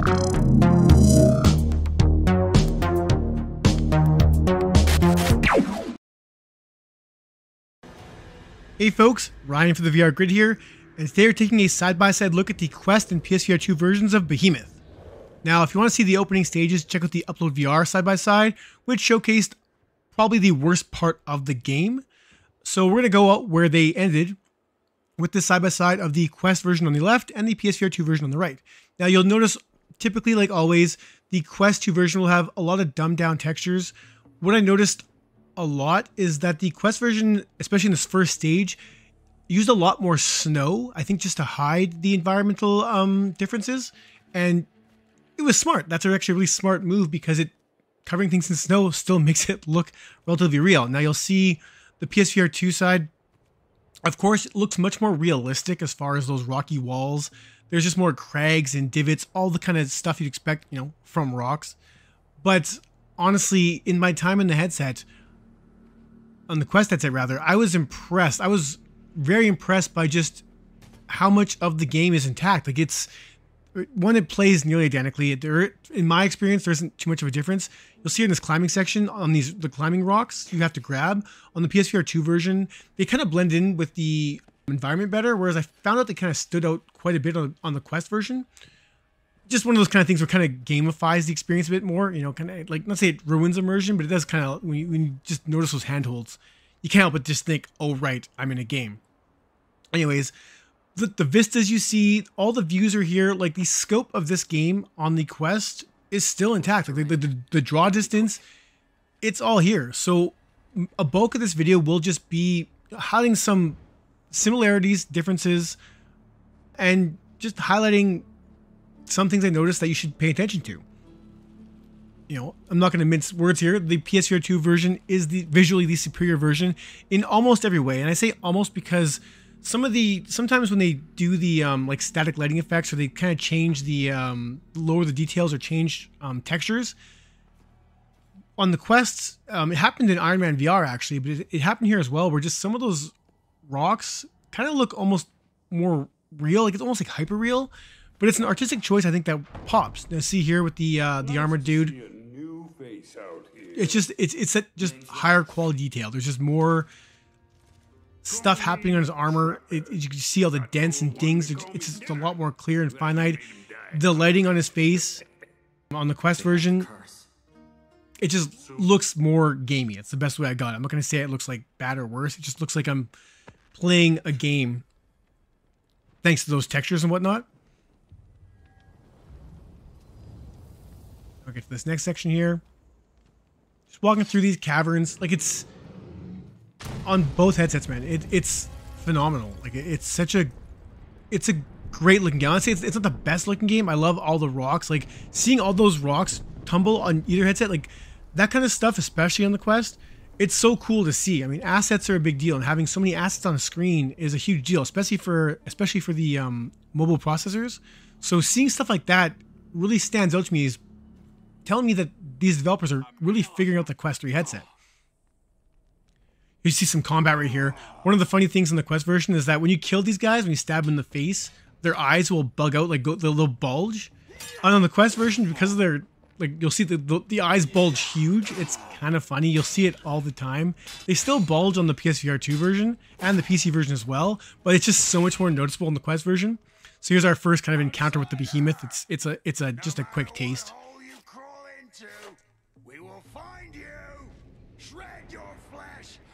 Hey folks, Ryan for the VR Grid here, and today we're taking a side-by-side look at the Quest and PSVR 2 versions of Behemoth. Now, if you want to see the opening stages, check out the Upload VR side-by-side, which showcased probably the worst part of the game. So we're going to go out where they ended, with this side-by-side of the Quest version on the left and the PSVR 2 version on the right. Now, you'll notice, typically, like always, the Quest 2 version will have a lot of dumbed-down textures. What I noticed a lot is that the Quest version, especially in this first stage, used a lot more snow, I think just to hide the environmental differences, and it was smart. That's actually a really smart move because it covering things in snow still makes it look relatively real. Now you'll see the PSVR 2 side, of course, it looks much more realistic as far as those rocky walls. There's just more crags and divots, all the kind of stuff you'd expect, you know, from rocks. But honestly, in my time in the headset, on the Quest headset rather, I was impressed. I was very impressed by just how much of the game is intact. Like it's, one, it plays nearly identically. In my experience, there isn't too much of a difference. You'll see in this climbing section on the climbing rocks you have to grab. On the PSVR 2 version, they kind of blend in with the environment better, whereas I found out they kind of stood out quite a bit on the Quest version. Just one of those kind of things where kind of gamifies the experience a bit more, you know, kind of like, not say it ruins immersion, but it does kind of, when you just notice those handholds, you can't help but just think, oh, right, I'm in a game. Anyways, the vistas you see, all the views are here. Like the scope of this game on the Quest is still intact. Like the draw distance, it's all here. So a bulk of this video will just be highlighting some similarities, differences, and just highlighting some things I noticed that you should pay attention to. You know, I'm not going to mince words here. The PSVR 2 version is visually the superior version in almost every way. And I say almost because sometimes when they do the like static lighting effects, or they kind of change the lower the details or change textures on the Quests, it happened in Iron Man VR actually, but it happened here as well, where just some of those rocks kind of look almost more real, like it's almost like hyper real. But it's an artistic choice, I think, that pops. Now, see here with the armored dude, it's just just higher quality detail. There's just more stuff happening on his armor. You can see all the dents and dings. It's just a lot more clear and finite. The lighting on his face on the Quest version, it just looks more gamey. It's the best way I got it. I'm not going to say it looks like bad or worse. It just looks like I'm playing a game thanks to those textures and whatnot. I'll get to this next section here. Just walking through these caverns, like it's on both headsets, man. It's phenomenal. Like it's a great looking game. Honestly, it's not the best looking game. I love all the rocks. Like seeing all those rocks tumble on either headset, like that kind of stuff, especially on the Quest, it's so cool to see. I mean, assets are a big deal, and having so many assets on a screen is a huge deal, especially for the mobile processors. So seeing stuff like that really stands out to me as telling me that these developers are really figuring out the Quest 3 headset. You see some combat right here. One of the funny things in the Quest version is that when you kill these guys, when you stab them in the face, their eyes will bug out, like they'll bulge. And on the Quest version, because of their, like, you'll see the eyes bulge huge. It's kind of funny. You'll see it all the time. They still bulge on the PSVR 2 version and the PC version as well, but it's just so much more noticeable in the Quest version. So here's our first kind of encounter with the Behemoth. It's just a quick taste.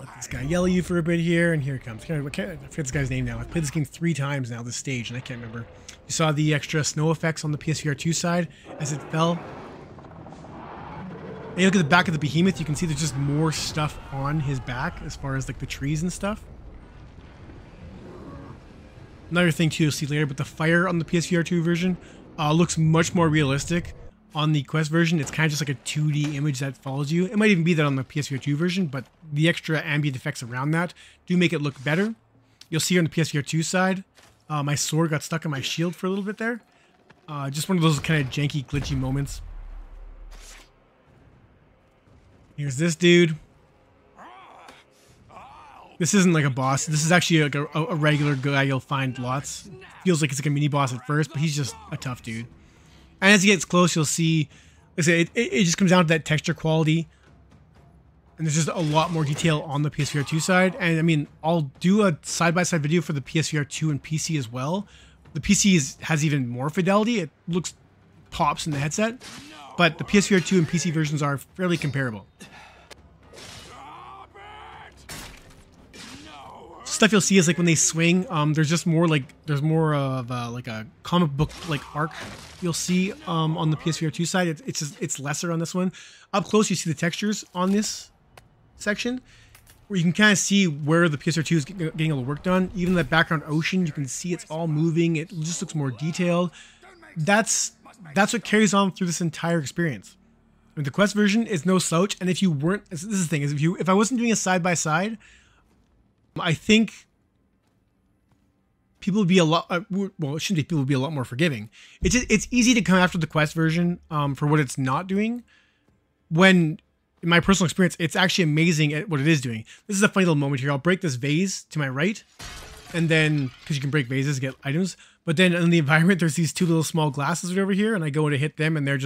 Let this guy yell at you for a bit here, and here it comes. I forget this guy's name now. I've played this game 3 times now, this stage, and I can't remember. You saw the extra snow effects on the PSVR 2 side as it fell. And you look at the back of the Behemoth, you can see there's just more stuff on his back as far as like the trees and stuff. Another thing too, you'll see later, but the fire on the PSVR 2 version looks much more realistic. On the Quest version, it's kind of just like a 2D image that follows you. It might even be that on the PSVR 2 version, but the extra ambient effects around that do make it look better. You'll see on the PSVR 2 side, my sword got stuck in my shield for a little bit there. Just one of those kind of janky, glitchy moments. Here's this dude. This isn't like a boss. This is actually like a regular guy you'll find lots. Feels like it's like a mini boss at first, but he's just a tough dude. And as it gets close, you'll see, like I said, it just comes down to that texture quality. And there's just a lot more detail on the PSVR 2 side. And I mean, I'll do a side-by-side video for the PSVR 2 and PC as well. The PC has even more fidelity. It pops in the headset. But the PSVR 2 and PC versions are fairly comparable. Stuff you'll see is like when they swing, there's just more like, there's more of like a comic book like arc you'll see on the PSVR 2 side. It's lesser on this one. Up close, you see the textures on this section, where you can kind of see where the PSVR 2 is getting all the work done. Even the background ocean, you can see it's all moving. It just looks more detailed. That's what carries on through this entire experience. I mean, the Quest version is no slouch, and if you weren't, this is the thing, is if I wasn't doing a side-by-side, I think people would be a lot, well, it shouldn't be, people would be a lot more forgiving. It's easy to come after the Quest version for what it's not doing, when, in my personal experience, it's actually amazing at what it is doing. This is a funny little moment here. I'll break this vase to my right, and then, because you can break vases to get items, but then in the environment, there's these two little small glasses over here, and I go to hit them, and they're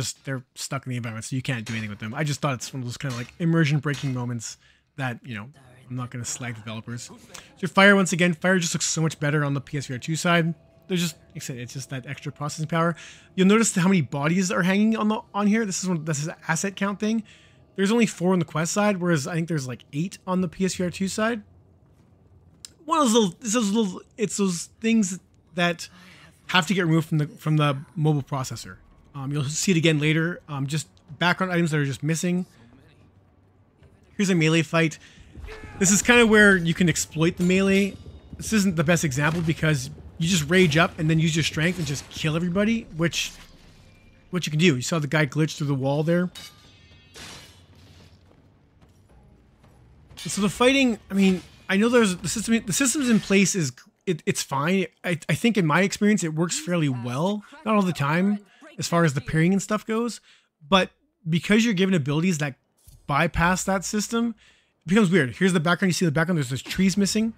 stuck in the environment, so you can't do anything with them. I just thought it's one of those kind of like immersion breaking moments that, you know, I'm not going to slag developers. So fire, once again, fire just looks so much better on the PSVR 2 side. There's just, like I said, it's just that extra processing power. You'll notice how many bodies are hanging on here. This is an asset count thing. There's only 4 on the Quest side, whereas I think there's like 8 on the PSVR 2 side. One of it's those things that have to get removed from the mobile processor. You'll see it again later. Just background items that are just missing. Here's a melee fight. This is kind of where you can exploit the melee. This isn't the best example because you just rage up and then use your strength and just kill everybody, which you can do. You saw the guy glitch through the wall there. So the fighting, I mean, I know there's the systems in place it's fine. I think in my experience it works fairly well. Not all the time as far as the parrying and stuff goes, but because you're given abilities that bypass that system, it becomes weird. Here's the background. You see the background. There's trees missing.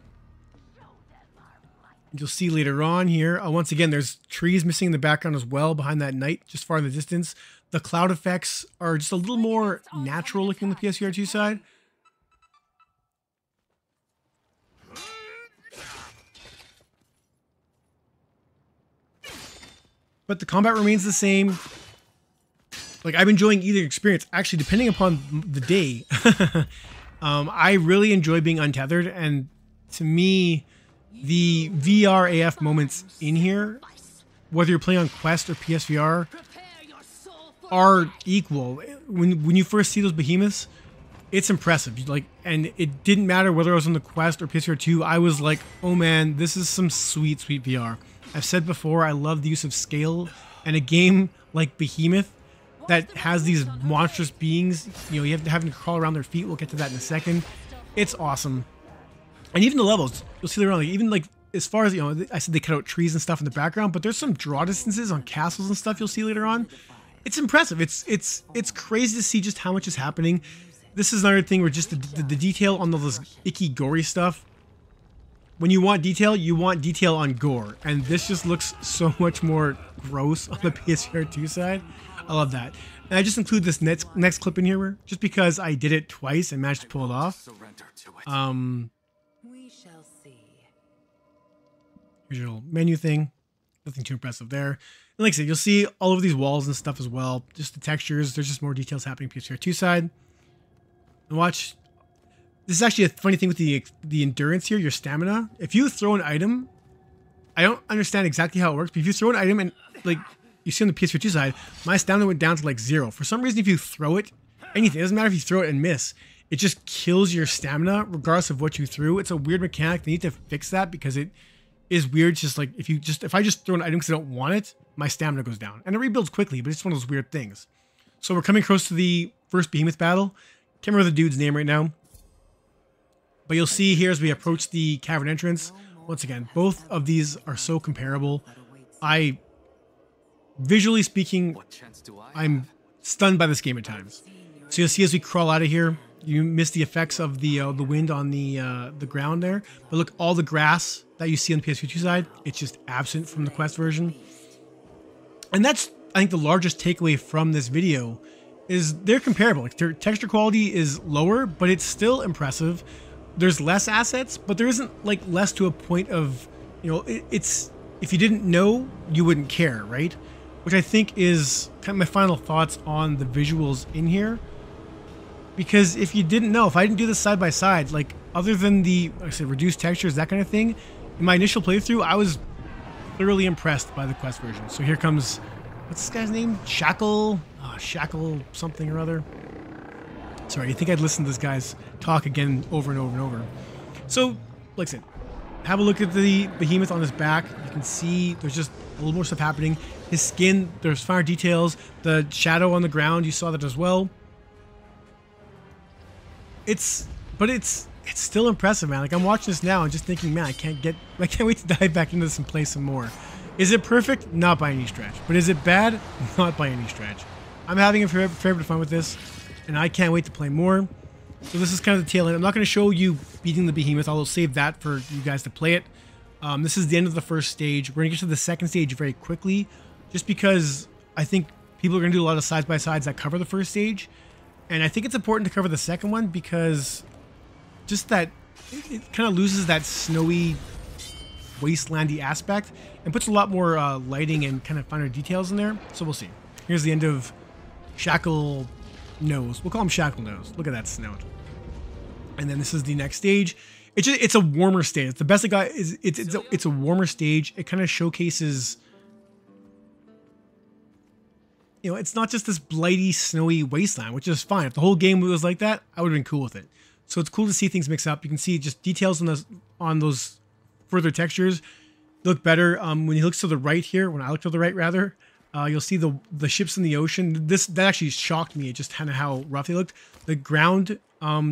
You'll see later on here. Once again, there's trees missing in the background as well behind that night, just far in the distance. The cloud effects are just a little more natural looking on the PSVR 2 side. But the combat remains the same. Like, I'm enjoying either experience. Actually, depending upon the day, I really enjoy being untethered. And to me, the VR AF moments in here, whether you're playing on Quest or PSVR, are equal. When you first see those behemoths, it's impressive. Like, and it didn't matter whether I was on the Quest or PSVR 2. I was like, oh man, this is some sweet, sweet VR. I've said before, I love the use of scale, and a game like Behemoth that has these monstrous beings, you know, you have to have them crawl around their feet. We'll get to that in a second. It's awesome. And even the levels, you'll see later on, like, even like as far as, you know, I said they cut out trees and stuff in the background, but there's some draw distances on castles and stuff you'll see later on. It's impressive. It's crazy to see just how much is happening. This is another thing where just the detail on all this icky, gory stuff. When you want detail on gore, and this just looks so much more gross on the PSVR 2 side. I love that. And I just include this next clip in here just because I did it twice and managed to pull it off. We shall see. Here's your little menu thing. Nothing too impressive there. And like I said, you'll see all of these walls and stuff as well. Just the textures. There's just more details happening PSVR 2 side. And watch. This is actually a funny thing with the endurance here, your stamina. If you throw an item, I don't understand exactly how it works, but if you throw an item and, like, you see on the PS4 2 side, my stamina went down to like 0. For some reason, if you throw it, anything, it doesn't matter if you throw it and miss, it just kills your stamina regardless of what you threw. It's a weird mechanic. They need to fix that because it is weird. It's just like, if I just throw an item because I don't want it, my stamina goes down. And it rebuilds quickly, but it's one of those weird things. So we're coming close to the first Behemoth battle. Can't remember the dude's name right now. But you'll see here as we approach the cavern entrance, once again, both of these are so comparable. Visually speaking, I'm stunned by this game at times. So you'll see as we crawl out of here, you miss the effects of the wind on the ground there. But look, all the grass that you see on the PS2 side, it's just absent from the Quest version. And that's I think the largest takeaway from this video is they're comparable. Like, their texture quality is lower, but it's still impressive. There's less assets, but there isn't like less to a point of, you know, it's, if you didn't know, you wouldn't care, right? Which I think is kind of my final thoughts on the visuals in here. Because if you didn't know, if I didn't do this side by side, like other than the, like I said, reduced textures, that kind of thing, in my initial playthrough, I was thoroughly impressed by the Quest version. So here comes, what's this guy's name? Shackle? Shackle something or other. Sorry, I think I'd listen to this guy's talk again over and over and over. So, like I said, have a look at the Behemoth on his back. You can see there's just a little more stuff happening. His skin, there's finer details. The shadow on the ground, you saw that as well. It's still impressive, man. Like, I'm watching this now and just thinking, man, I can't wait to dive back into this and play some more. Is it perfect? Not by any stretch. But is it bad? Not by any stretch. I'm having a fair bit of fun with this, and I can't wait to play more. So this is kind of the tail end. I'm not going to show you beating the Behemoth. I'll save that for you guys to play it. This is the end of the first stage. We're going to get to the second stage very quickly, just because I think people are going to do a lot of sides-by-sides that cover the first stage. And I think it's important to cover the second one because just that it kind of loses that snowy, wastelandy aspect and puts a lot more lighting and kind of finer details in there. So we'll see. Here's the end of Shackle Nose. We'll call him Shackle Nose. Look at that snout. And then this is the next stage. It's a warmer stage. The best I got is it's a warmer stage. It kind of showcases, you know, it's not just this blighty, snowy wasteland, which is fine. If the whole game was like that, I would have been cool with it. So it's cool to see things mix up. You can see just details on those further textures look better. When he looks to the right here, when I look to the right rather, you'll see the ships in the ocean. That actually shocked me. It just kind of how rough they looked. The ground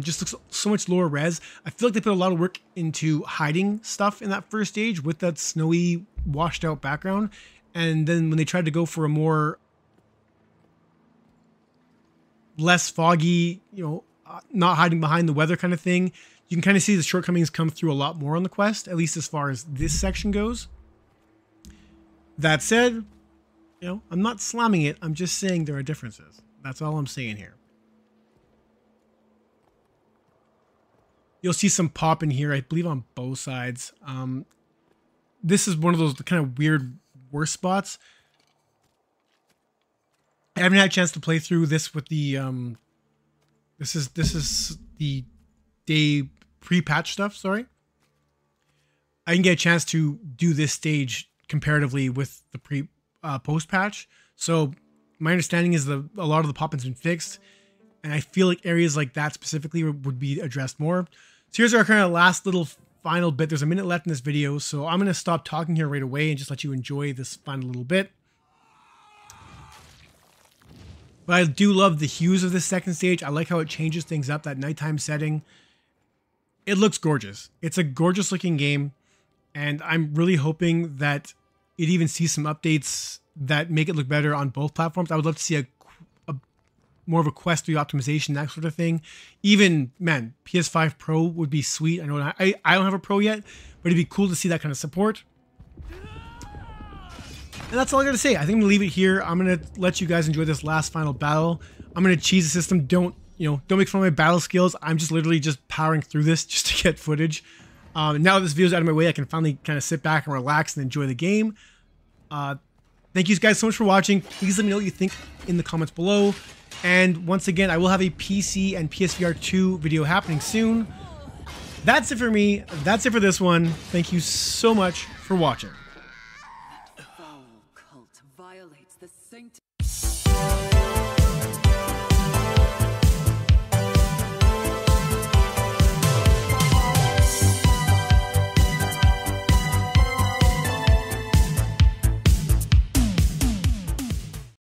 just looks so much lower res. I feel like they put a lot of work into hiding stuff in that first stage with that snowy, washed out background. And then when they tried to go for a more less foggy, you know, not hiding behind the weather kind of thing, you can kind of see the shortcomings come through a lot more on the quest, at least as far as this section goes. That said, you know, I'm not slamming it. I'm just saying there are differences. That's all I'm saying here. You'll see some pop in here, I believe, on both sides. This is one of those kind of weird worst spots. I haven't had a chance to play through this with the this is the day pre-patch stuff, sorry. I didn't get a chance to do this stage comparatively with the post patch. So my understanding is a lot of the pop-ins been fixed, and I feel like areas like that specifically would be addressed more. So here's our kind of last little final bit. There's a minute left in this video, so I'm going to stop talking here right away and just let you enjoy this final little bit. But I do love the hues of this second stage. I like how it changes things up, that nighttime setting. It looks gorgeous. It's a gorgeous looking game, and I'm really hoping that it even sees some updates that make it look better on both platforms. I would love to see a more of a Quest 3 optimization, that sort of thing. Even, man, PS5 Pro would be sweet. I know I don't have a Pro yet, but it'd be cool to see that kind of support. And that's all I got to say. I think I'm going to leave it here. I'm going to let you guys enjoy this last final battle. I'm going to cheese the system. Don't make fun of my battle skills. I'm just literally just powering through this just to get footage. Now that this video's out of my way, I can finally kind of sit back and relax and enjoy the game. Thank you guys so much for watching. Please let me know what you think in the comments below. And once again, I will have a PC and PSVR 2 video happening soon. That's it for me. That's it for this one. Thank you so much for watching.